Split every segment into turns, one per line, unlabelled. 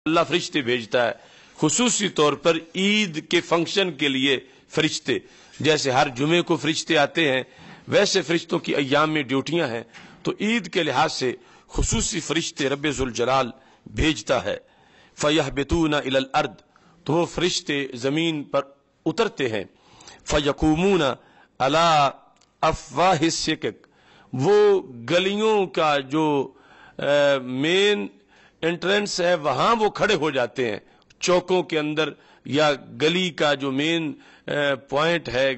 اللہ فرشتے بھیجتا ہے خصوصی طور پر عید کے فنکشن کے لیے فرشتے، جیسے ہر جمعے کو فرشتے آتے ہیں ویسے فرشتوں کی ایام میں ڈیوٹیاں ہیں، تو عید کے لحاظ سے خصوصی فرشتے رب ذوالجلال بھیجتا ہے۔ فَيَهْبِطُونَ إِلَى الْأَرْضِ، تو وہ فرشتے زمین پر اترتے ہیں۔ فَيَقُومُونَ عَلَىٰ أَفْوَاهِ السِّكَكِ، وہ گلیوں کا جو مین انٹرنس ہے وہاں وہ کھڑے ہو جاتے ہیں، چوکوں کے اندر یا گلی کا جو مین پوائنٹ ہے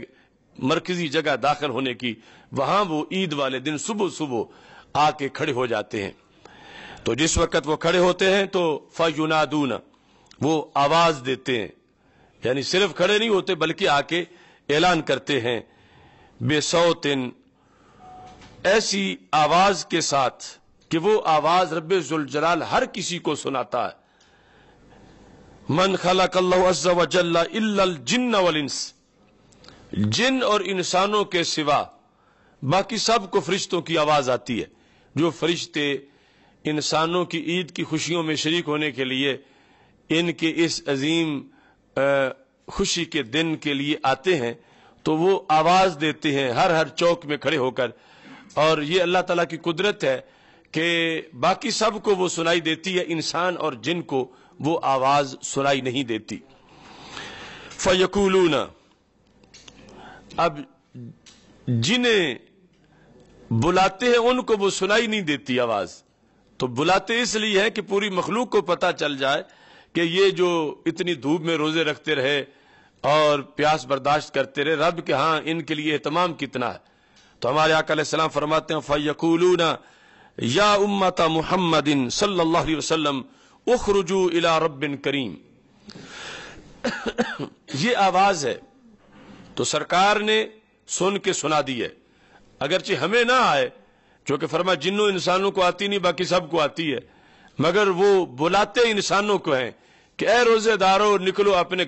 مرکزی جگہ داخل ہونے کی، وہاں وہ عید والے دن صبح صبح آ کے کھڑے ہو جاتے ہیں۔ تو جس وقت وہ کھڑے ہوتے ہیں تو فَيُنَادُونَ، وہ آواز دیتے ہیں، یعنی صرف کھڑے نہیں ہوتے بلکہ آ کے اعلان کرتے ہیں، بِصَوْتٍ، ایسی آواز کے ساتھ کہ وہ آواز رب ذوالجلال ہر کسی کو سناتا ہے۔ من خلق اللہ عز وجل الا الجن والانس، جن اور انسانوں کے سوا باقی سب کو فرشتوں کی آواز آتی ہے۔ جو فرشتے انسانوں کی عید کی خوشیوں میں شریک ہونے کے لیے ان کے اس عظیم خوشی کے دن کے لیے آتے ہیں تو وہ آواز دیتے ہیں ہر چوک میں کھڑے ہو کر، اور یہ اللہ تعالیٰ کی قدرت ہے کہ باقی سب کو وہ سنائی دیتی ہے، انسان اور جن کو وہ آواز سنائی نہیں دیتی۔ فَيَقُولُونَ، اب جنہیں بلاتے ہیں ان کو وہ سنائی نہیں دیتی آواز، تو بلاتے اس لیے ہے کہ پوری مخلوق کو پتہ چل جائے کہ یہ جو اتنی دھوپ میں روزے رکھتے رہے اور پیاس برداشت کرتے رہے، رب کے ہاں ان کے لیے اہتمام کتنا ہے۔ تو ہمارے آقا علیہ السلام فرماتے ہیں فَيَقُولُونَ یا امت محمد صلی اللہ علیہ وسلم اخرجوا الی رب کریم، یہ آواز ہے تو سرکار نے سن کے سنا دی ہے، اگرچہ ہمیں نہ آئے، چونکہ فرما جنوں انسانوں کو آتی نہیں باقی سب کو آتی ہے، مگر وہ بلاتے انسانوں کو ہیں کہ اے روزے دارو نکلو اپنے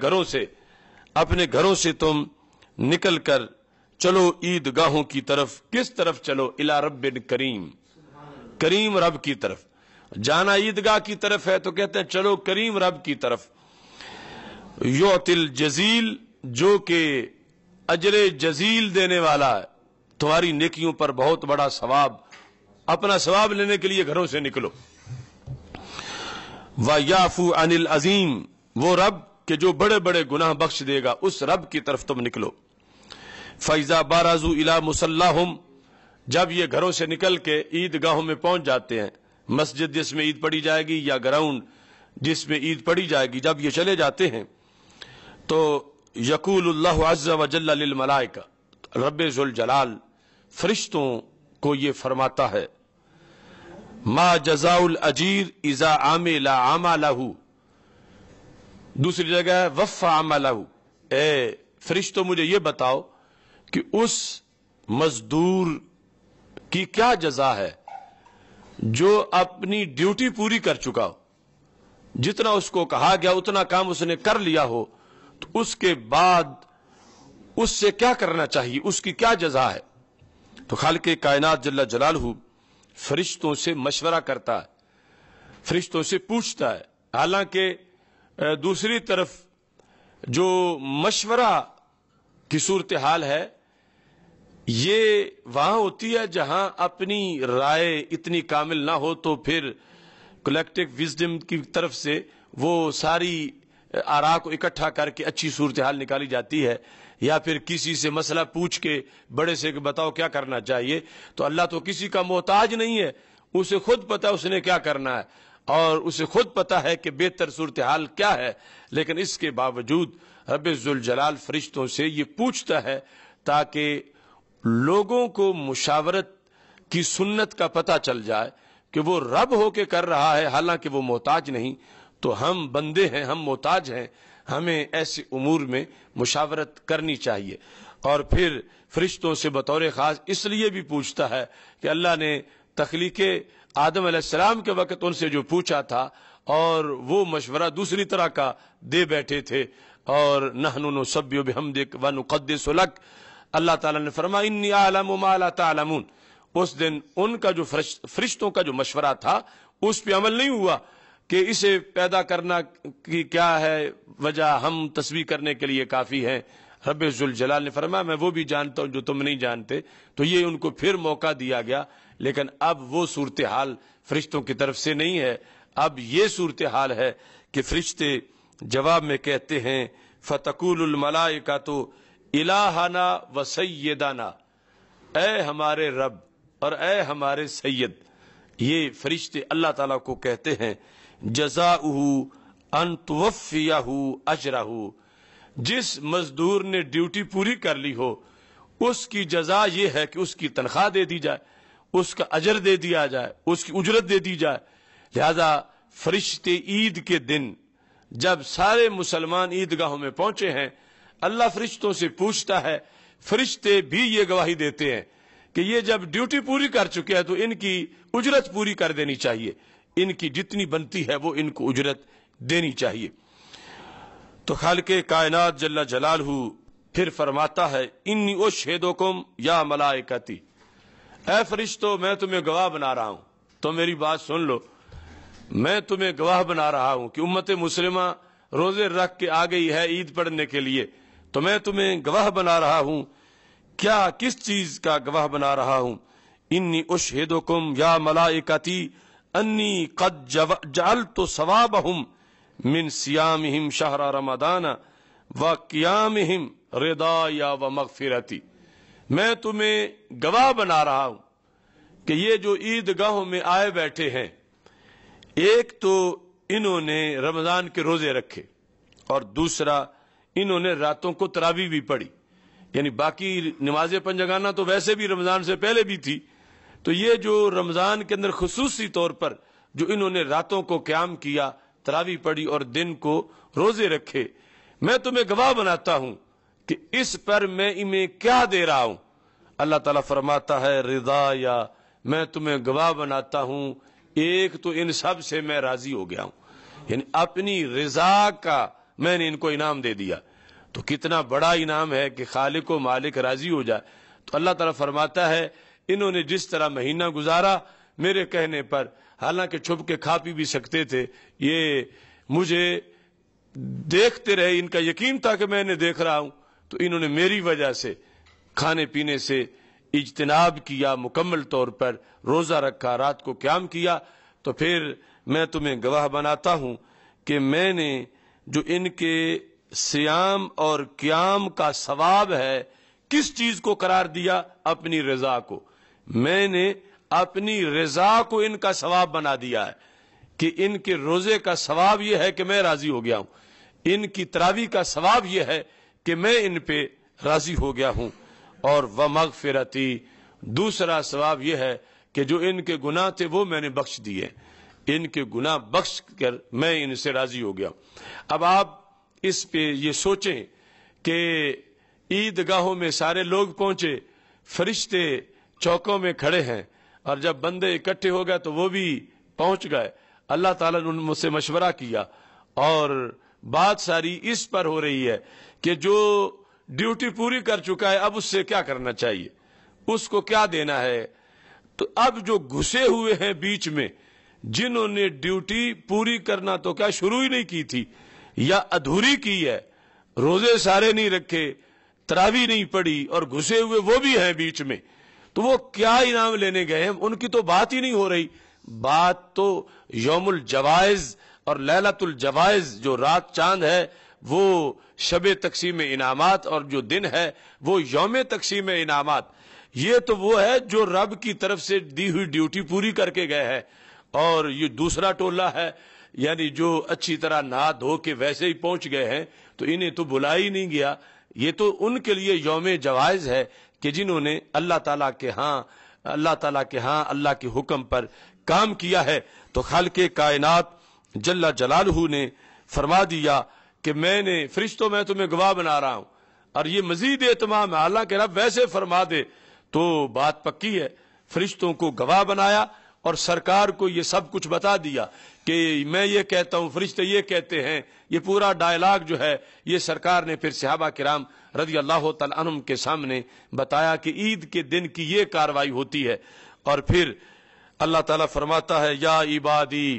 گھروں سے تم نکل کر چلو عید گاہوں کی طرف۔ کس طرف چلو؟ الی رب کریم، کریم رب کی طرف جانا۔ عیدگاہ کی طرف ہے تو کہتے ہیں چلو کریم رب کی طرف۔ یعطی الجزیل، جو کہ اجر جزیل دینے والا ہے، تمہاری نیکیوں پر بہت بڑا ثواب، اپنا ثواب لینے کے لیے گھروں سے نکلو۔ وَيَعْفُو عَنِ الْعَظِيمِ، وہ رب کہ جو بڑے بڑے گناہ بخش دے گا، اس رب کی طرف تم نکلو۔ فَإِذَا بَارَزُوا إِلَى مُصَلَّاهُمْ، جب یہ گھروں سے نکل کے عید گاہوں میں پہنچ جاتے ہیں، مسجد جس میں عید پڑھی جائے گی یا گراؤنڈ جس میں عید پڑھی جائے گی، جب یہ چلے جاتے ہیں تو یقول اللہ عز وجل للملائکہ، رب ذوالجلال فرشتوں کو یہ فرماتا ہے، ما جزاء الاجیر اذا عمل عملہ، دوسری جگہ ہے وفى عملہ، اے فرشتوں مجھے یہ بتاؤ کہ اس مزدور کی کیا جزا ہے جو اپنی ڈیوٹی پوری کر چکا ہو، جتنا اس کو کہا گیا اتنا کام اس نے کر لیا ہو، تو اس کے بعد اس سے کیا کرنا چاہیے، اس کی کیا جزا ہے۔ تو خالق کائنات جل جلالہ فرشتوں سے مشورہ کرتا ہے، فرشتوں سے پوچھتا ہے۔ حالانکہ دوسری طرف جو مشورہ کی صورتحال ہے یہ وہاں ہوتی ہے جہاں اپنی رائے اتنی کامل نہ ہو، تو پھر کلیکٹو وزڈم کی طرف سے وہ ساری آراء کو اکٹھا کر کے اچھی صورتحال نکالی جاتی ہے، یا پھر کسی سے مسئلہ پوچھ کے بڑے سے کہ بتاؤ کیا کرنا چاہیے۔ تو اللہ تو کسی کا محتاج نہیں ہے، اسے خود پتا اس نے کیا کرنا ہے، اور اسے خود پتا ہے کہ بہتر صورتحال کیا ہے، لیکن اس کے باوجود رب ذوالجلال فرشتوں سے یہ پوچھتا ہے تاکہ لوگوں کو مشاورت کی سنت کا پتہ چل جائے کہ وہ رب ہو کے کر رہا ہے، حالانکہ وہ محتاج نہیں۔ تو ہم بندے ہیں، ہم محتاج ہیں، ہمیں ایسے امور میں مشاورت کرنی چاہیے۔ اور پھر فرشتوں سے بطور خاص اس لیے بھی پوچھتا ہے کہ اللہ نے تخلیق آدم علیہ السلام کے وقت ان سے جو پوچھا تھا اور وہ مشورہ دوسری طرح کا دے بیٹھے تھے، اور نحن نسبح بحمدک ونقدس لک، اللہ تعالیٰ نے فرمایا انی اعلم ما لا تعلمون۔ اس دن ان کا جو فرشتوں کا جو مشورہ تھا اس پہ عمل نہیں ہوا، کہ اسے پیدا کرنا کی کیا ہے وجہ، ہم تسبیح کرنے کے لیے کافی ہیں۔ رب ذوالجلال نے فرمایا میں وہ بھی جانتا ہوں جو تم نہیں جانتے، تو یہ ان کو پھر موقع دیا گیا۔ لیکن اب وہ صورتحال فرشتوں کی طرف سے نہیں ہے، اب یہ صورتحال ہے کہ فرشتے جواب میں کہتے ہیں فَتَقُولُ الْمَلَائِكَةُ إِلَٰهَنَا وَسَيِّدَنَا، اے ہمارے رب اور اے ہمارے سید۔ یہ فرشتے اللہ تعالیٰ کو کہتے ہیں جزاؤہ ان توفیہ اجرہ، جس مزدور نے ڈیوٹی پوری کر لی ہو اس کی جزا یہ ہے کہ اس کی تنخواہ دے دی جائے، اس کا اجر دے دیا جائے، اس کی اجرت دے دی جائے۔ لہذا فرشتے عید کے دن جب سارے مسلمان عیدگاہوں میں پہنچے ہیں، اللہ فرشتوں سے پوچھتا ہے، فرشتے بھی یہ گواہی دیتے ہیں کہ یہ جب ڈیوٹی پوری کر چکے ہیں تو ان کی اجرت پوری کر دینی چاہیے، ان کی جتنی بنتی ہے وہ ان کو اجرت دینی چاہیے۔ تو خالق کائنات جل جلالہ پھر فرماتا ہے انی اشہدکم یا ملائکتی، اے فرشتوں میں تمہیں گواہ بنا رہا ہوں، تو میری بات سن لو، میں تمہیں گواہ بنا رہا ہوں کہ امت مسلمہ روزے رکھ کے آ گئی ہے عید پڑھنے کے لیے، تو میں تمہیں گواہ بنا رہا ہوں۔ کیا کس چیز کا گواہ بنا رہا ہوں؟ انی اشہدکم یا ملائکتی انی قد جعلت ثوابہم من صیامہم شہر رمضان و قیامہم رضای و مغفرتی، میں تمہیں گواہ بنا رہا ہوں کہ یہ جو عیدگاہوں میں آئے بیٹھے ہیں، ایک تو انہوں نے رمضان کے روزے رکھے اور دوسرا انہوں نے راتوں کو تراویح بھی پڑھی، یعنی باقی نماز پنجگانہ تو ویسے بھی رمضان سے پہلے بھی تھی، تو یہ جو رمضان کے اندر خصوصی طور پر جو انہوں نے راتوں کو قیام کیا، تراویح پڑھی اور دن کو روزے رکھے، میں تمہیں گواہ بناتا ہوں کہ اس پر میں انہیں کیا دے رہا ہوں۔ اللہ تعالیٰ فرماتا ہے رضایا، میں تمہیں گواہ بناتا ہوں ایک تو ان سب سے میں راضی ہو گیا ہوں، یعنی اپنی رضا کا میں نے ان کو انعام دے دیا۔ تو کتنا بڑا انعام ہے کہ خالق و مالک راضی ہو جائے۔ تو اللہ تعالیٰ فرماتا ہے انہوں نے جس طرح مہینہ گزارا میرے کہنے پر، حالانکہ چھپ کے کھا پی بھی سکتے تھے، یہ مجھے دیکھتے رہے، ان کا یقین تھا کہ میں نے دیکھ رہا ہوں، تو انہوں نے میری وجہ سے کھانے پینے سے اجتناب کیا، مکمل طور پر روزہ رکھا، رات کو قیام کیا۔ تو پھر میں تمہیں گواہ بناتا ہوں کہ میں نے جو ان کے صیام اور قیام کا ثواب ہے، کس چیز کو قرار دیا؟ اپنی رضا کو۔ میں نے اپنی رضا کو ان کا ثواب بنا دیا ہے کہ ان کے روزے کا ثواب یہ ہے کہ میں راضی ہو گیا ہوں، ان کی تراویح کا ثواب یہ ہے کہ میں ان پہ راضی ہو گیا ہوں، اور ومغفرتی، دوسرا ثواب یہ ہے کہ جو ان کے گناہ تھے وہ میں نے بخش دیے، ان کے گناہ بخش کر میں ان سے راضی ہو گیا۔ اب آپ اس پہ یہ سوچیں کہ عیدگاہوں میں سارے لوگ پہنچے، فرشتے چوکوں میں کھڑے ہیں، اور جب بندے اکٹھے ہو گئے تو وہ بھی پہنچ گئے۔ اللہ تعالیٰ نے ان سے مشورہ کیا اور بات ساری اس پر ہو رہی ہے کہ جو ڈیوٹی پوری کر چکا ہے اب اس سے کیا کرنا چاہیے، اس کو کیا دینا ہے۔ تو اب جو گھسے ہوئے ہیں بیچ میں، جنہوں نے ڈیوٹی پوری کرنا تو کیا شروع ہی نہیں کی تھی یا ادھوری کی ہے، روزے سارے نہیں رکھے، تراویح نہیں پڑھی، اور گھسے ہوئے وہ بھی ہیں بیچ میں، تو وہ کیا انعام لینے گئے ہیں؟ ان کی تو بات ہی نہیں ہو رہی۔ بات تو یوم الجوائز اور لیلۃ الجوائز، جو رات چاند ہے وہ شب تقسیم انعامات، اور جو دن ہے وہ یوم تقسیم انعامات، یہ تو وہ ہے جو رب کی طرف سے دی ہوئی ڈیوٹی پوری کر کے گئے ہیں، اور یہ دوسرا ٹولہ ہے یعنی جو اچھی طرح نہا دھو کے ویسے ہی پہنچ گئے ہیں، تو انہیں تو بلا ہی نہیں گیا۔ یہ تو ان کے لیے یوم جوائز ہے کہ جنہوں نے اللہ تعالیٰ کے ہاں اللہ کے حکم پر کام کیا ہے۔ تو خالق کائنات جل جلالہ نے فرما دیا کہ میں نے فرشتوں میں تمہیں گواہ بنا رہا ہوں، اور یہ مزید اہتمام ہے، حالانکہ رب ویسے فرما دے تو بات پکی ہے۔ فرشتوں کو گواہ بنایا اور سرکار کو یہ سب کچھ بتا دیا کہ میں یہ کہتا ہوں، فرشتے یہ کہتے ہیں، یہ پورا ڈائلاگ جو ہے یہ سرکار نے پھر صحابہ کرام رضی اللہ تعالی عنہم کے سامنے بتایا کہ عید کے دن کی یہ کاروائی ہوتی ہے۔ اور پھر اللہ تعالیٰ فرماتا ہے یا عبادی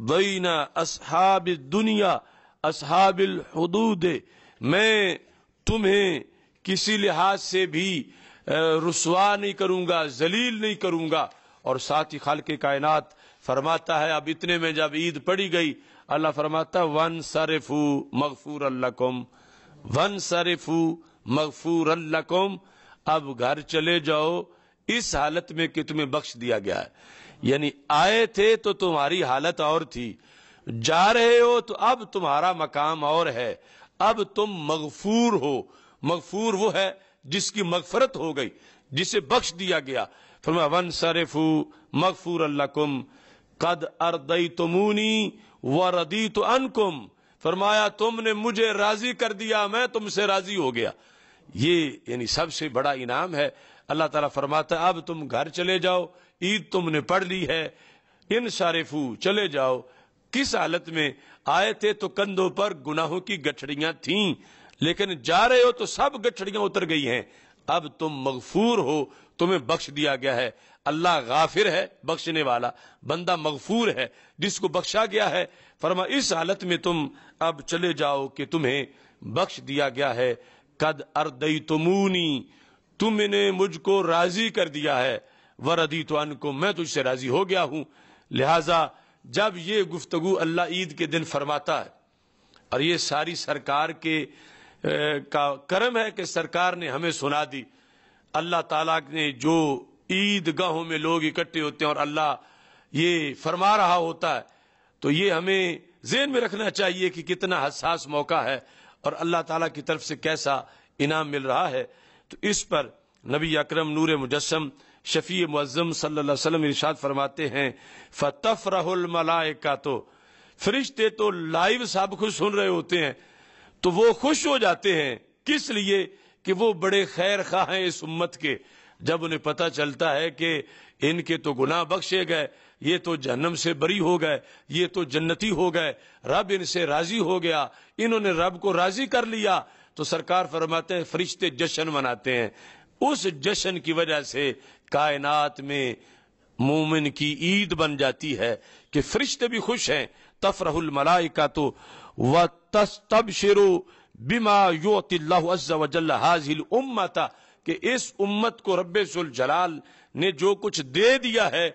بین اصحاب الدنیا اصحاب الحدود، میں تمہیں کسی لحاظ سے بھی رسوا نہیں کروں گا، ذلیل نہیں کروں گا۔ اور ساتھ ہی خالق کائنات فرماتا ہے، اب اتنے میں جب عید پڑی گئی، اللہ فرماتا وانصرفوا مغفورا لکم، وانصرفوا مغفورا لکم، اب گھر چلے جاؤ اس حالت میں کہ تمہیں بخش دیا گیا ہے۔ یعنی آئے تھے تو تمہاری حالت اور تھی، جا رہے ہو تو اب تمہارا مقام اور ہے، اب تم مغفور ہو۔ مغفور وہ ہے جس کی مغفرت ہو گئی، جسے بخش دیا گیا۔ فرمایا وانصرفوا مغفورا لکم قد ارضیتمونی وردیت عنکم، فرمایا تم نے مجھے راضی کر دیا، میں تم سے راضی ہو گیا۔ یہ یعنی سب سے بڑا انعام ہے۔ اللہ تعالیٰ فرماتا ہے اب تم گھر چلے جاؤ، عید تم نے پڑھ لی ہے، انصرفوا چلے جاؤ۔ کس حالت میں آئے تھے تو کندھوں پر گناہوں کی گٹھڑیاں تھیں، لیکن جا رہے ہو تو سب گٹھڑیاں اتر گئی ہیں، اب تم مغفور ہو، تمہیں بخش دیا گیا ہے۔ اللہ غافر ہے، بخشنے والا، بندہ مغفور ہے جس کو بخشا گیا ہے۔ فرما اس حالت میں تم اب چلے جاؤ کہ تمہیں بخش دیا گیا ہے۔ قد ارضیتمونی، تم نے مجھ کو راضی کر دیا ہے، وردیت عنکم، میں تجھ سے راضی ہو گیا ہوں۔ لہذا جب یہ گفتگو اللہ عید کے دن فرماتا ہے، اور یہ ساری سرکار کے کا کرم ہے کہ سرکار نے ہمیں سنا دی۔ اللہ تعالیٰ نے جو عید گاہوں میں لوگ اکٹھے ہوتے ہیں اور اللہ یہ فرما رہا ہوتا ہے، تو یہ ہمیں ذہن میں رکھنا چاہیے کہ کتنا حساس موقع ہے اور اللہ تعالیٰ کی طرف سے کیسا انعام مل رہا ہے۔ تو اس پر نبی اکرم نور مجسم شفیع معظم صلی اللہ علیہ وسلم ارشاد فرماتے ہیں فَتَفْرَحُ الْمَلَائِكَةُ، فرشتے تو لائیو سب کچھ سن رہے ہوتے ہیں تو وہ خوش ہو جاتے ہیں۔ کس لیے؟ کہ وہ بڑے خیر خواہ ہیں اس امت کے۔ جب انہیں پتہ چلتا ہے کہ ان کے تو گناہ بخشے گئے، یہ تو جہنم سے بری ہو گئے، یہ تو جنتی ہو گئے، رب ان سے راضی ہو گیا، انہوں نے رب کو راضی کر لیا، تو سرکار فرماتے ہیں فرشتے جشن مناتے ہیں۔ اس جشن کی وجہ سے کائنات میں مومن کی عید بن جاتی ہے کہ فرشتے بھی خوش ہیں۔ تفرح الملائکۃ وتستبشر بما یعطی اللہ عز وجل هذه الامۃ، کہ اس امت کو رب ذوالجلال نے جو کچھ دے دیا ہے،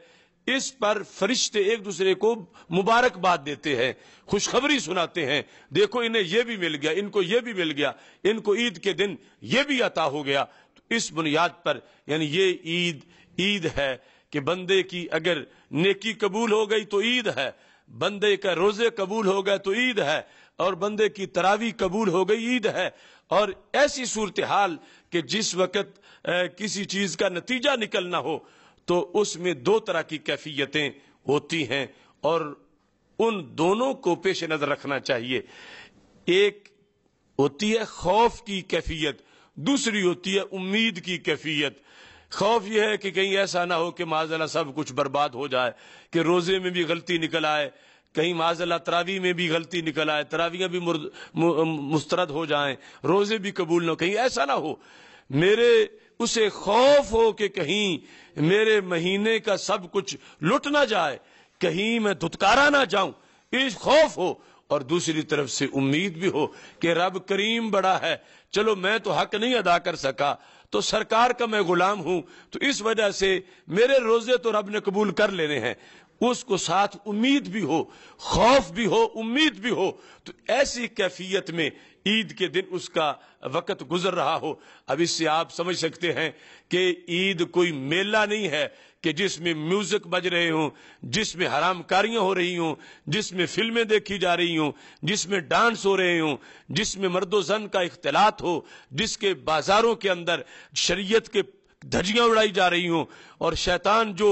اس پر فرشتے ایک دوسرے کو مبارکباد دیتے ہیں، خوشخبری سناتے ہیں، دیکھو انہیں یہ بھی مل گیا، ان کو یہ بھی مل گیا، ان کو عید کے دن یہ بھی عطا ہو گیا۔ تو اس بنیاد پر یعنی یہ عید ہے کہ بندے کی اگر نیکی قبول ہو گئی تو عید ہے، بندے کا روزے قبول ہو گئے تو عید ہے، اور بندے کی تراویح قبول ہو گئی عید ہے۔ اور ایسی صورتحال کہ جس وقت کسی چیز کا نتیجہ نکلنا ہو تو اس میں دو طرح کی کیفیتیں ہوتی ہیں، اور ان دونوں کو پیش نظر رکھنا چاہیے۔ ایک ہوتی ہے خوف کی کیفیت، دوسری ہوتی ہے امید کی کیفیت۔ خوف یہ ہے کہ کہیں ایسا نہ ہو کہ معاذ اللہ سب کچھ برباد ہو جائے، کہ روزے میں بھی غلطی نکل آئے، کہیں معاذ اللہ تراویح میں بھی غلطی نکل آئے، تراویح بھی مسترد ہو جائیں، روزے بھی قبول نہ ہو، کہیں ایسا نہ ہو۔ میرے اسے خوف ہو کہ کہیں میرے مہینے کا سب کچھ لٹ نہ جائے، کہیں میں دھتکارا نہ جاؤں، اس خوف ہو۔ اور دوسری طرف سے امید بھی ہو کہ رب کریم بڑا ہے، چلو میں تو حق نہیں ادا کر سکا تو سرکار کا میں غلام ہوں، تو اس وجہ سے میرے روزے تو رب نے قبول کر لینے ہیں۔ اس کو ساتھ امید بھی ہو، خوف بھی ہو، امید بھی ہو، تو ایسی کیفیت میں عید کے دن اس کا وقت گزر رہا ہو۔ اب اس سے آپ سمجھ سکتے ہیں کہ عید کوئی میلہ نہیں ہے کہ جس میں میوزک بج رہے ہوں، جس میں حرام کاریاں ہو رہی ہوں، جس میں فلمیں دیکھی جا رہی ہوں، جس میں ڈانس ہو رہے ہوں، جس میں مرد و زن کا اختلاط ہو، جس کے بازاروں کے اندر شریعت کے دھجیاں اڑائی جا رہی ہوں، اور شیطان جو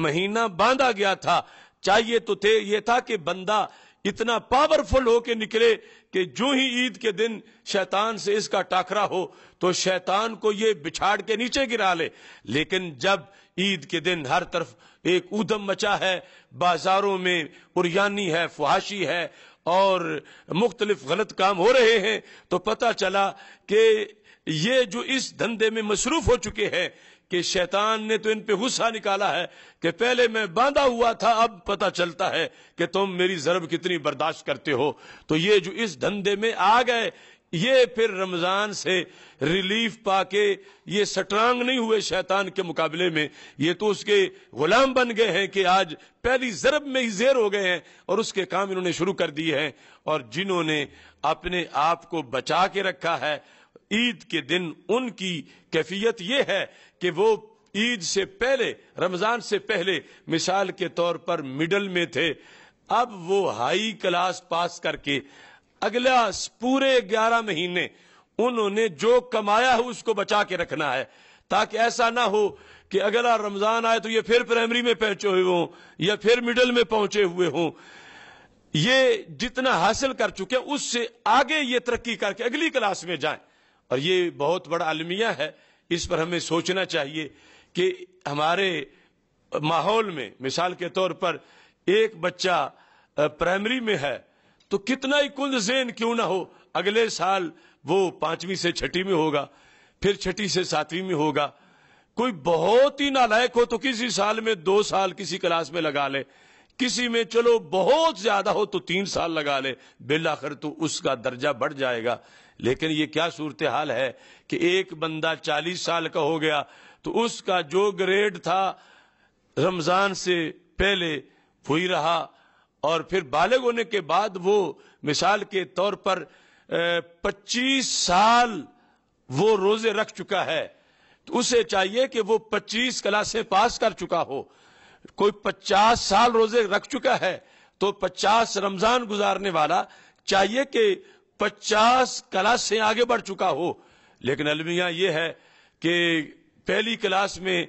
مہینہ باندھا گیا تھا، چاہیے تو یہ تھا کہ بندہ اتنا پاورفل ہو کے نکلے کہ جو ہی عید کے دن شیطان سے اس کا ٹاکرا ہو تو شیطان کو یہ بچھاڑ کے نیچے گرا لے۔ لیکن جب عید کے دن ہر طرف ایک ادھم مچا ہے، بازاروں میں عریانی ہے، فحاشی ہے، اور مختلف غلط کام ہو رہے ہیں، تو پتہ چلا کہ یہ جو اس دھندے میں مصروف ہو چکے ہیں کہ شیطان نے تو ان پہ غصہ نکالا ہے کہ پہلے میں باندھا ہوا تھا، اب پتہ چلتا ہے کہ تم میری ضرب کتنی برداشت کرتے ہو. تو یہ جو اس دھندے میں آ گئے، یہ پھر رمضان سے ریلیف پا کے یہ سٹرانگ نہیں ہوئے شیطان کے مقابلے میں، یہ تو اس کے غلام بن گئے ہیں کہ آج پہلی ضرب میں ہی زیر ہو گئے ہیں اور اس کے کام انہوں نے شروع کر دیے ہیں. اور جنہوں نے اپنے آپ کو بچا کے رکھا ہے، عید کے دن ان کی کیفیت یہ ہے کہ وہ عید سے پہلے، رمضان سے پہلے مثال کے طور پر مڈل میں تھے، اب وہ ہائی کلاس پاس کر کے اگلا پورے 11 مہینے انہوں نے جو کمایا ہے اس کو بچا کے رکھنا ہے، تاکہ ایسا نہ ہو کہ اگلا رمضان آئے تو یہ پھر پرائمری میں پہنچے ہوئے ہوں یا پھر مڈل میں پہنچے ہوئے ہوں. یہ جتنا حاصل کر چکے اس سے آگے یہ ترقی کر کے اگلی کلاس میں جائیں. اور یہ بہت بڑا المیہ ہے، اس پر ہمیں سوچنا چاہیے کہ ہمارے ماحول میں مثال کے طور پر ایک بچہ پرائمری میں ہے تو کتنا ہی کند ذہن کیوں نہ ہو، اگلے سال وہ 5ویں سے 6ٹھی میں ہوگا، پھر 6ٹھی سے 7ویں میں ہوگا. کوئی بہت ہی نالائق ہو تو کسی سال میں 2 سال کسی کلاس میں لگا لے، کسی میں چلو بہت زیادہ ہو تو 3 سال لگا لے، بالآخر تو اس کا درجہ بڑھ جائے گا. لیکن یہ کیا صورتحال ہے کہ ایک بندہ 40 سال کا ہو گیا تو اس کا جو گریڈ تھا رمضان سے پہلے وہی رہا، اور پھر بالغ ہونے کے بعد وہ مثال کے طور پر 25 سال وہ روزے رکھ چکا ہے، تو اسے چاہیے کہ وہ 25 کلاسیں پاس کر چکا ہو. کوئی 50 سال روزے رکھ چکا ہے تو 50 رمضان گزارنے والا چاہیے کہ 50 کلاس سے آگے بڑھ چکا ہو. لیکن المیہ یہ ہے کہ پہلی کلاس میں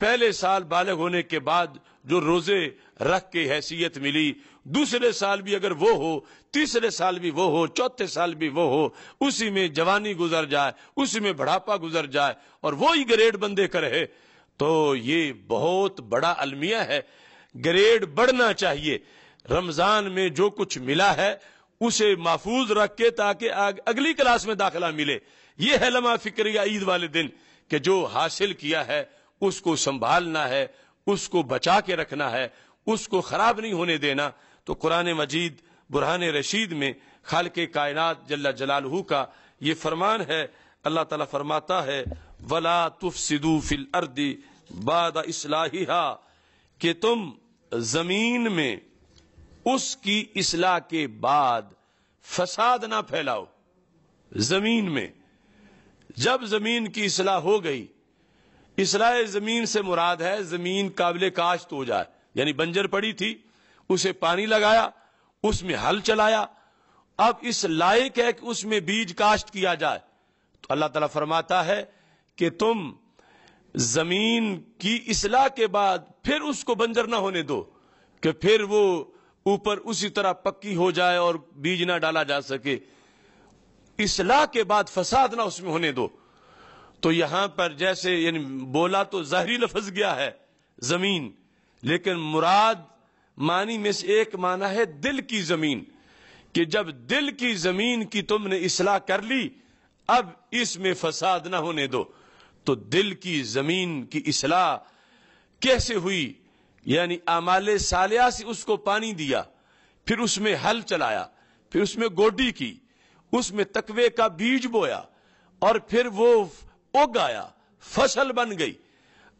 پہلے سال بالغ ہونے کے بعد جو روزے رکھ کے حیثیت ملی، دوسرے سال بھی اگر وہ ہو، تیسرے سال بھی وہ ہو، چوتھے سال بھی وہ ہو، اسی میں جوانی گزر جائے، اسی میں بڑھاپا گزر جائے اور وہی گریڈ بندے کا رہے، تو یہ بہت بڑا المیہ ہے. گریڈ بڑھنا چاہیے. رمضان میں جو کچھ ملا ہے اسے محفوظ رکھ کے تاکہ اگلی کلاس میں داخلہ ملے. یہ ہے لمحہ فکریہ عید والے دن کہ جو حاصل کیا ہے اس کو سنبھالنا ہے، اس کو بچا کے رکھنا ہے، اس کو خراب نہیں ہونے دینا. تو قرآن مجید برہان رشید میں خالق کائنات جل جلالہ کا یہ فرمان ہے. اللہ تعالیٰ فرماتا ہے وَلَا تُفْسِدُوا فِي الْأَرْضِ بَعْدَ إِصْلَاحِهَا، کہ تم زمین میں اس کی اصلاح کے بعد فساد نہ پھیلاؤ. زمین میں جب زمین کی اصلاح ہو گئی، اصلاح زمین سے مراد ہے زمین قابل کاشت ہو جائے، یعنی بنجر پڑی تھی، اسے پانی لگایا، اس میں ہل چلایا، اب اس لائق ہے کہ اس میں بیج کاشت کیا جائے. تو اللہ تعالیٰ فرماتا ہے کہ تم زمین کی اصلاح کے بعد پھر اس کو بنجر نہ ہونے دو کہ پھر وہ اوپر اسی طرح پکی ہو جائے اور بیج نہ ڈالا جا سکے. اصلاح کے بعد فساد نہ اس میں ہونے دو. تو یہاں پر جیسے یعنی بولا تو ظاہری لفظ گیا ہے زمین، لیکن مراد معنی میں سے ایک معنی ہے دل کی زمین، کہ جب دل کی زمین کی تم نے اصلاح کر لی اب اس میں فساد نہ ہونے دو. تو دل کی زمین کی اصلاح کیسے ہوئی؟ یعنی اعمال صالحہ سے اس کو پانی دیا، پھر اس میں ہل چلایا، پھر اس میں گوڈی کی، اس میں تقوی کا بیج بویا اور پھر وہ اگ آیا، فصل بن گئی.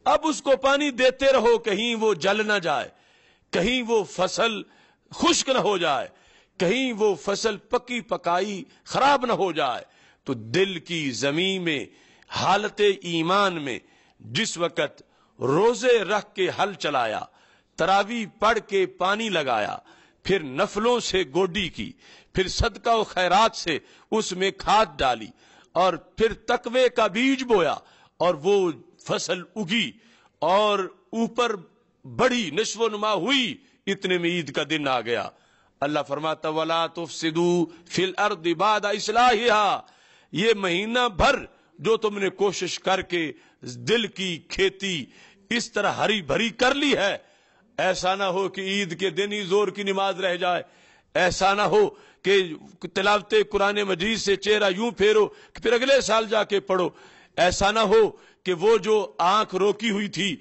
اب اس کو پانی دیتے رہو، کہیں وہ جل نہ جائے، کہیں وہ فصل خشک نہ ہو جائے، کہیں وہ فصل پکی پکائی خراب نہ ہو جائے. تو دل کی زمین میں حالت ایمان میں جس وقت روزے رکھ کے ہل چلایا، تراویح پڑھ کے پانی لگایا، پھر نفلوں سے گوڈی کی، پھر صدقہ و خیرات سے اس میں کھاد ڈالی اور پھر تقوی کا بیج بویا اور وہ فصل اگی اور اوپر بڑی نشو و نما ہوئی، اتنے میں عید کا دن آ گیا. اللہ فرماتا وَلَا تُفْسِدُوا فِي الْأَرْضِ بَعْدَ إِصْلَاحِهَا، یہ مہینہ بھر جو تم نے کوشش کر کے دل کی کھیتی اس طرح ہری بھری کر لی ہے، ایسا نہ ہو کہ عید کے دن ہی زور کی نماز رہ جائے، ایسا نہ ہو کہ تلاوت قرآن مجید سے چہرہ یوں پھیرو کہ پھر اگلے سال جا کے پڑھو. ایسا نہ ہو کہ وہ جو آنکھ روکی ہوئی تھی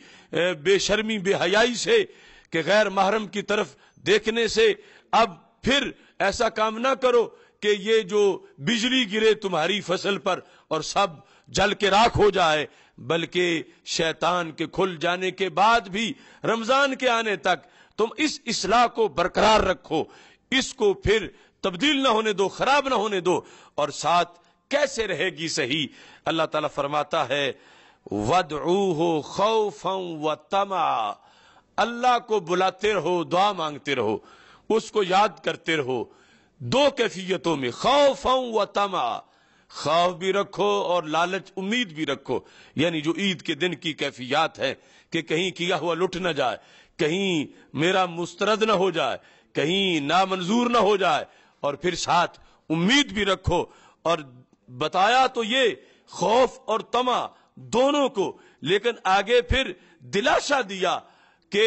بے شرمی بے حیائی سے کہ غیر محرم کی طرف دیکھنے سے، اب پھر ایسا کام نہ کرو کہ یہ جو بجلی گرے تمہاری فصل پر اور سب جل کے راکھ ہو جائے، بلکہ شیطان کے کھل جانے کے بعد بھی رمضان کے آنے تک تم اس اصلاح کو برقرار رکھو، اس کو پھر تبدیل نہ ہونے دو، خراب نہ ہونے دو. اور ساتھ کیسے رہے گی صحیح؟ اللہ تعالیٰ فرماتا ہے وَادْعُوهُ خَوْفًا وَطَمَعًا، اللہ کو بلاتے رہو، دعا مانگتے رہو، اس کو یاد کرتے رہو. دو کیفیتوں میں، خوفاً وطمعًا، خوف بھی رکھو اور لالچ امید بھی رکھو. یعنی جو عید کے دن کی کیفیات ہے کہ کہیں کیا ہوا لٹ نہ جائے، کہیں میرا مسترد نہ ہو جائے، کہیں نامنظور نہ ہو جائے، اور پھر ساتھ امید بھی رکھو. اور بتایا تو یہ خوف اور طمع دونوں کو، لیکن آگے پھر دلاسا دیا کہ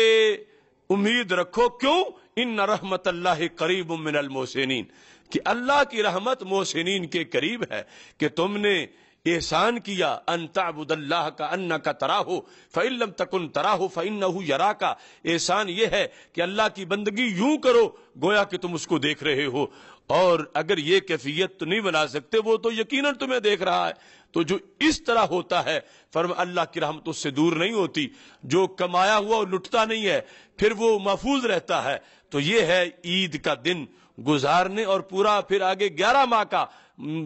امید رکھو. کیوں؟ ان رحمت اللہ قریب من المحسنین، کہ اللہ کی رحمت محسنین کے قریب ہے. کہ تم نے احسان کیا، ان تعبد اللہ کانک تراہ فإن لم تکن تراہ فإنہ یراک. احسان یہ ہے کہ اللہ کی بندگی یوں کرو گویا کہ تم اس کو دیکھ رہے ہو. اور اگر یہ کیفیت تو نہیں بنا سکتے، وہ تو یقیناً تمہیں دیکھ رہا ہے. تو جو اس طرح ہوتا ہے فرما اللہ کی رحمت اس سے دور نہیں ہوتی. جو کمایا ہوا وہ لٹتا نہیں ہے، پھر وہ محفوظ رہتا ہے. تو یہ ہے عید کا دن گزارنے اور پورا پھر آگے 11 ماہ کا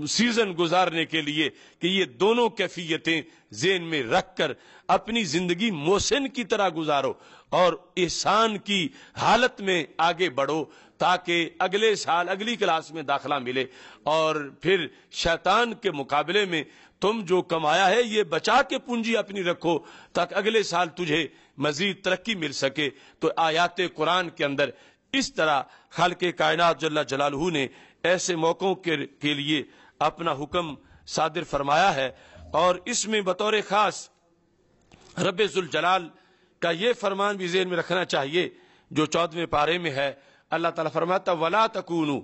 سیزن گزارنے کے لیے کہ یہ دونوں کیفیتیں ذہن میں رکھ کر اپنی زندگی محسن کی طرح گزارو اور احسان کی حالت میں آگے بڑھو، تاکہ اگلے سال اگلی کلاس میں داخلہ ملے. اور پھر شیطان کے مقابلے میں تم جو کمایا ہے یہ بچا کے پونجی اپنی رکھو تاکہ اگلے سال تجھے مزید ترقی مل سکے. تو آیات قرآن کے اندر اس طرح خالق کائنات جل جلالہ نے ایسے موقعوں کے لیے اپنا حکم صادر فرمایا ہے. اور اس میں بطور خاص رب ذوالجلال کا یہ فرمان بھی ذہن میں رکھنا چاہیے جو 14ویں پارے میں ہے. اللہ تعالیٰ فرماتا وَلَا تَكُونُوا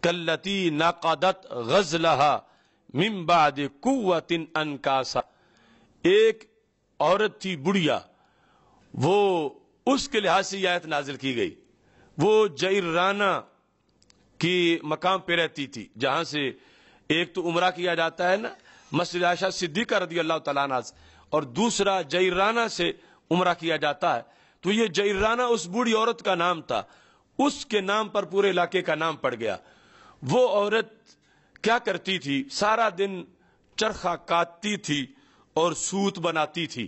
كَالَّتِي نَقَضَتْ غَزْلَهَا مِن بَعْدِ قُوَّةٍ أَنْكَاسًا. ایک عورت تھی بڑھیا، وہ اس کے لحاظ سے یہ آیت نازل کی گئی. وہ جعرانہ کی مقام پہ رہتی تھی، جہاں سے ایک تو عمرہ کیا جاتا ہے نا مسجد عائشہ صدیقہ رضی اللہ تعالیٰ عنہ سے، اور دوسرا جعرانہ سے عمرہ کیا جاتا ہے. تو یہ جعرانہ اس بوڑھی عورت کا نام تھا، اس کے نام پر پورے علاقے کا نام پڑ گیا. وہ عورت کیا کرتی تھی؟ سارا دن چرخہ کاٹتی تھی اور سوت بناتی تھی.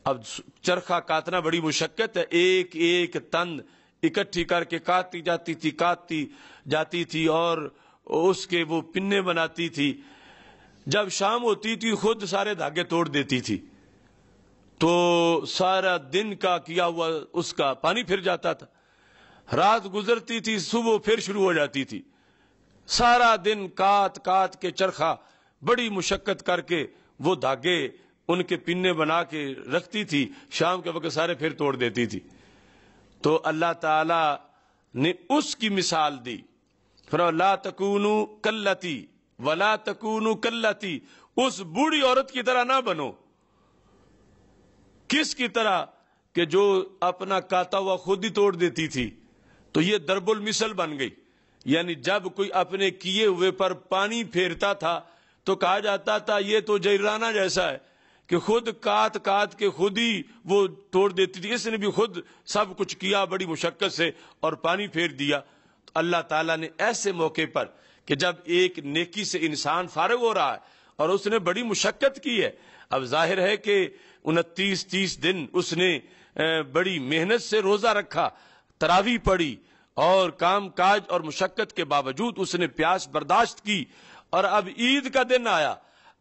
اب چرخہ کاٹنا بڑی مشقت ہے، ایک ایک تند اکٹھی کر کے کاٹتی جاتی تھی اور اس کے وہ پنے بناتی تھی. جب شام ہوتی تھی خود سارے دھاگے توڑ دیتی تھی، تو سارا دن کا کیا ہوا اس کا پانی پھر جاتا تھا. رات گزرتی تھی، صبح پھر شروع ہو جاتی تھی. سارا دن کاٹ کے چرخہ بڑی مشقت کر کے وہ دھاگے ان کے پنے بنا کے رکھتی تھی، شام کے وقت سارے پھر توڑ دیتی تھی. تو اللہ تعالی نے اس کی مثال دی، لا تکونوا کلتی ولا تکونوا کلتی، اس بوڑھی عورت کی طرح نہ بنو. کس کی طرح؟ کہ جو اپنا کاتا ہوا خود ہی توڑ دیتی تھی. تو یہ ضرب المثل بن گئی. یعنی جب کوئی اپنے کیے ہوئے پر پانی پھیرتا تھا تو کہا جاتا تھا یہ تو جعرانہ جیسا ہے کہ خود کاٹ کے خود ہی وہ توڑ دیتی تھی، اس نے بھی خود سب کچھ کیا بڑی مشقت سے اور پانی پھیر دیا. تو اللہ تعالیٰ نے ایسے موقع پر کہ جب ایک نیکی سے انسان فارغ ہو رہا ہے اور اس نے بڑی مشقت کی ہے، اب ظاہر ہے کہ 29-30 دن اس نے بڑی محنت سے روزہ رکھا، تراویح پڑھی اور کام کاج اور مشقت کے باوجود اس نے پیاس برداشت کی. اور اب عید کا دن آیا،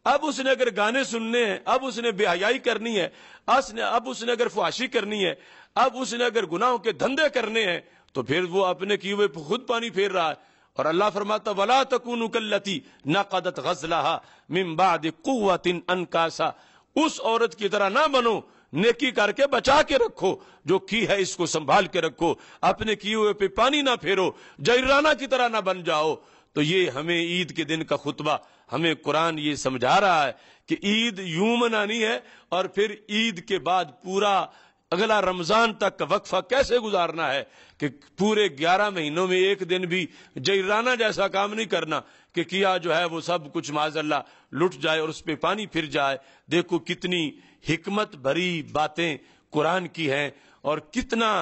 اب اس نے اگر گانے سننے ہیں، اب اس نے بے حیائی کرنی ہے، اب اس نے اگر فحاشی کرنی ہے، اب اس نے اگر گناہوں کے دھندے کرنے ہیں، تو پھر وہ اپنے کیے ہوئے خود پانی پھیر رہا ہے. اور اللہ فرماتا وَلَا تَكُونُوا كَالَّتِي نَقَضَتْ غَزْلَهَا مِن بَعْدِ قُوَّةٍ أَنْكَاسًا. اس عورت کی طرح نہ بنو نیکی کر کے بچا کے رکھو، جو کی ہے اس کو سنبھال کے رکھو، اپنے کیے ہوئے پہ پانی نہ پھیرو، جیرانہ کی طرح نہ بن جاؤ۔ تو یہ ہمیں عید کے دن کا خطبہ ہمیں قرآن یہ سمجھا رہا ہے کہ عید یوں منانی ہے، اور پھر عید کے بعد پورا اگلا رمضان تک کا وقفہ کیسے گزارنا ہے کہ پورے 11 مہینوں میں ایک دن بھی جیرانہ جیسا کام نہیں کرنا کہ کیا جو ہے وہ سب کچھ معاذ اللہ لٹ جائے اور اس پہ پانی پھر جائے۔ دیکھو کتنی حکمت بھری باتیں قرآن کی ہیں، اور کتنا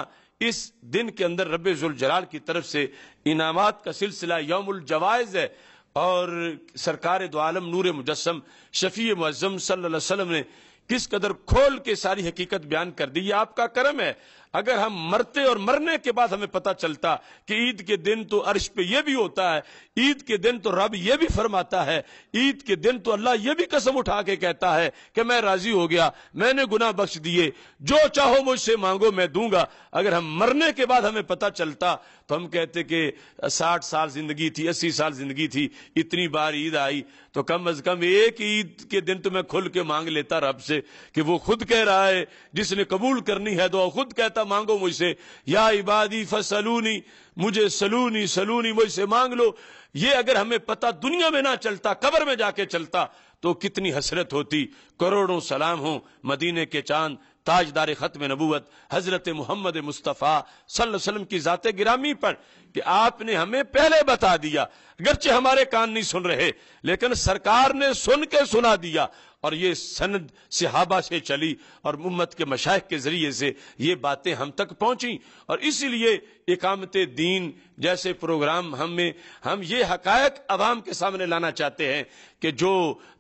اس دن کے اندر رب ذوالجلال کی طرف سے انعامات کا سلسلہ یوم الجوائز ہے۔ اور سرکار دو عالم نور مجسم شفیع معظم صلی اللہ علیہ وسلم نے کس قدر کھول کے ساری حقیقت بیان کر دی۔ یہ آپ کا کرم ہے، اگر ہم مرتے اور مرنے کے بعد ہمیں پتہ چلتا کہ عید کے دن تو عرش پہ یہ بھی ہوتا ہے، عید کے دن تو رب یہ بھی فرماتا ہے، عید کے دن تو اللہ یہ بھی قسم اٹھا کے کہتا ہے کہ میں راضی ہو گیا، میں نے گناہ بخش دیے، جو چاہو مجھ سے مانگو میں دوں گا۔ اگر ہم مرنے کے بعد ہمیں پتہ چلتا تو ہم کہتے کہ 60 سال زندگی تھی، 80 سال زندگی تھی، اتنی بار عید آئی، تو کم از کم ایک عید کے دن تو میں کھل کے مانگ لیتا رب سے، کہ وہ خود کہہ رہا ہے، جس نے قبول کرنی ہے دعا خود کہتا مانگو مجھ سے، یا عبادی فسلونی، مجھے سلونی سلونی، مجھ سے مانگ لو۔ یہ اگر ہمیں پتہ دنیا میں نہ چلتا، قبر میں جا کے چلتا، تو کتنی حسرت ہوتی۔ کروڑوں سلام ہوں مدینے کے چاند تاجدار ختم نبوت حضرت محمد مصطفیٰ صلی اللہ علیہ وسلم کی ذات گرامی پر، کہ آپ نے ہمیں پہلے بتا دیا، اگرچہ ہمارے کان نہیں سن رہے لیکن سرکار نے سن کے سنا دیا، اور یہ سند صحابہ سے چلی اور امت کے مشائخ کے ذریعے سے یہ باتیں ہم تک پہنچیں۔ اور اسی لیے اقامت دین جیسے پروگرام ہم یہ حقائق عوام کے سامنے لانا چاہتے ہیں کہ جو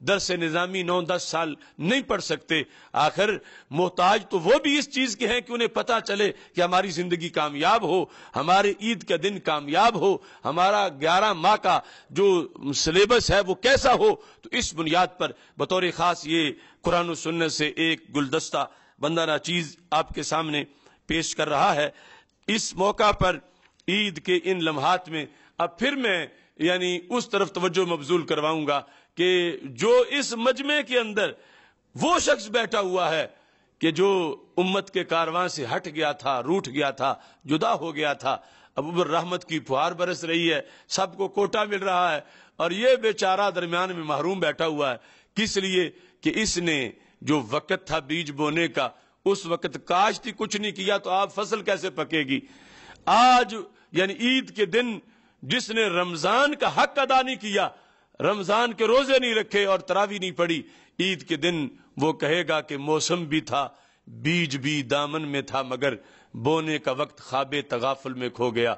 درس نظامی 9-10 سال نہیں پڑھ سکتے، آخر محتاج تو وہ بھی اس چیز کے ہیں کہ انہیں پتہ چلے کہ ہماری زندگی کامیاب ہو، ہمارے عید کا دن کامیاب ہو، ہمارا 11 ماہ کا جو سلیبس ہے وہ کیسا ہو۔ تو اس بنیاد پر بطور خاص یہ قرآن و سنت سے ایک گلدستہ بندہ ناچیز آپ کے سامنے پیش کر رہا ہے۔ اس موقع پر عید کے ان لمحات میں اب پھر میں اس طرف توجہ مبذول کرواؤں گا کہ جو اس مجمع کے اندر وہ شخص بیٹھا ہوا ہے کہ جو امت کے کارواں سے ہٹ گیا تھا، روٹ گیا تھا، جدا ہو گیا تھا، اب رحمت کی پھوار برس رہی ہے، سب کو کوٹا مل رہا ہے، اور یہ بیچارہ درمیان میں محروم بیٹھا ہوا ہے۔ کس لیے؟ کہ اس نے جو وقت تھا بیج بونے کا، اس وقت کاشت کچھ نہیں کیا تو آپ فصل کیسے پکے گی؟ آج عید کے دن جس نے رمضان کا حق ادا نہیں کیا، رمضان کے روزے نہیں رکھے اور تراویح نہیں پڑھی، عید کے دن وہ کہے گا کہ موسم بھی تھا، بیج بھی دامن میں تھا، مگر بونے کا وقت خواب تغافل میں کھو گیا،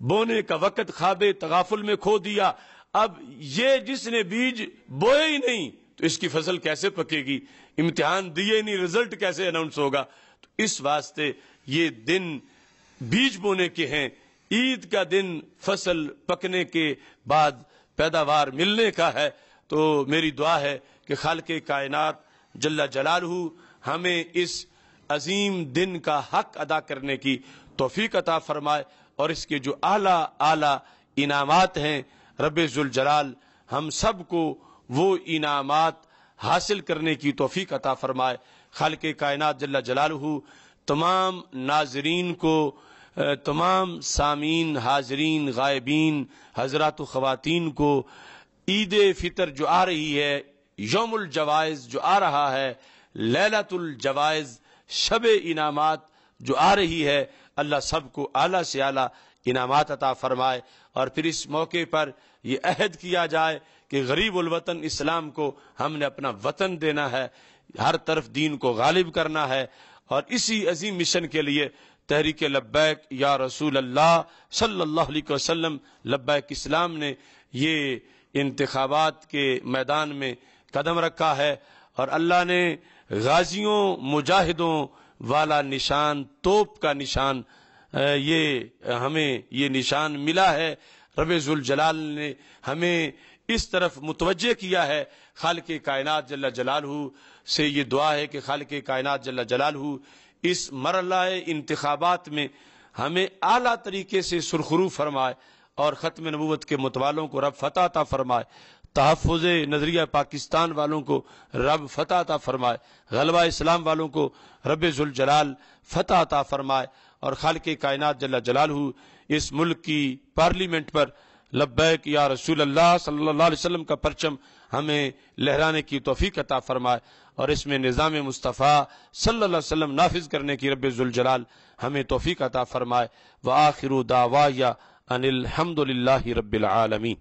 بونے کا وقت خواب تغافل میں کھو دیا۔ اب یہ جس نے بیج بوئے ہی نہیں تو اس کی فصل کیسے پکے گی؟ امتحان دیے نہیں، رزلٹ کیسے اناؤنس ہوگا؟ تو اس واسطے یہ دن بیج بونے کے ہیں، عید کا دن فصل پکنے کے بعد پیداوار ملنے کا ہے۔ تو میری دعا ہے کہ خالق کائنات جل جلالہ ہمیں اس عظیم دن کا حق ادا کرنے کی توفیق عطا فرمائے، اور اس کے جو اعلیٰ اعلیٰ انعامات ہیں رب ذوالجلال ہم سب کو وہ انعامات حاصل کرنے کی توفیق عطا فرمائے۔ خالق کائنات جل جلالہ تمام ناظرین کو، تمام سامعین، حاضرین، غائبین، حضرات و خواتین کو عید فطر جو آ رہی ہے، یوم الجوائز جو آ رہا ہے، لیلۃ الجوائز، شب انعامات جو آ رہی ہے، اللہ سب کو اعلیٰ سے اعلیٰ انعامات عطا فرمائے۔ اور پھر اس موقع پر یہ عہد کیا جائے کہ غریب الوطن اسلام کو ہم نے اپنا وطن دینا ہے، ہر طرف دین کو غالب کرنا ہے، اور اسی عظیم مشن کے لیے تحریک لبیک یا رسول اللہ صلی اللہ علیہ وسلم لبیک اسلام نے یہ انتخابات کے میدان میں قدم رکھا ہے، اور اللہ نے غازیوں مجاہدوں والا نشان، توپ کا نشان، ہمیں یہ نشان ملا ہے۔ رب ذوالجلال نے ہمیں اس طرف متوجہ کیا ہے۔ خالق کائنات جل جلالہ سے یہ دعا ہے کہ خالق کائنات جل جلالہ اس مرحلہ انتخابات میں ہمیں اعلیٰ طریقے سے سرخرو فرمائے، اور ختم نبوت کے متوالوں کو رب فتح عطا فرمائے، تحفظ نظریہ پاکستان والوں کو رب فتح عطا فرمائے، غلبہ اسلام والوں کو رب ذوالجلال فتح عطا فرمائے، اور خالق کائنات جل جلالہ اس ملک کی پارلیمنٹ پر لبیک یا رسول اللہ صلی اللہ علیہ وسلم کا پرچم ہمیں لہرانے کی توفیق عطا فرمائے، اور اس میں نظام مصطفیٰ صلی اللہ علیہ وسلم نافذ کرنے کی رب ذوالجلال ہمیں توفیق عطا فرمائے۔ وآخر دعوایا ان الحمد للہ رب العالمین۔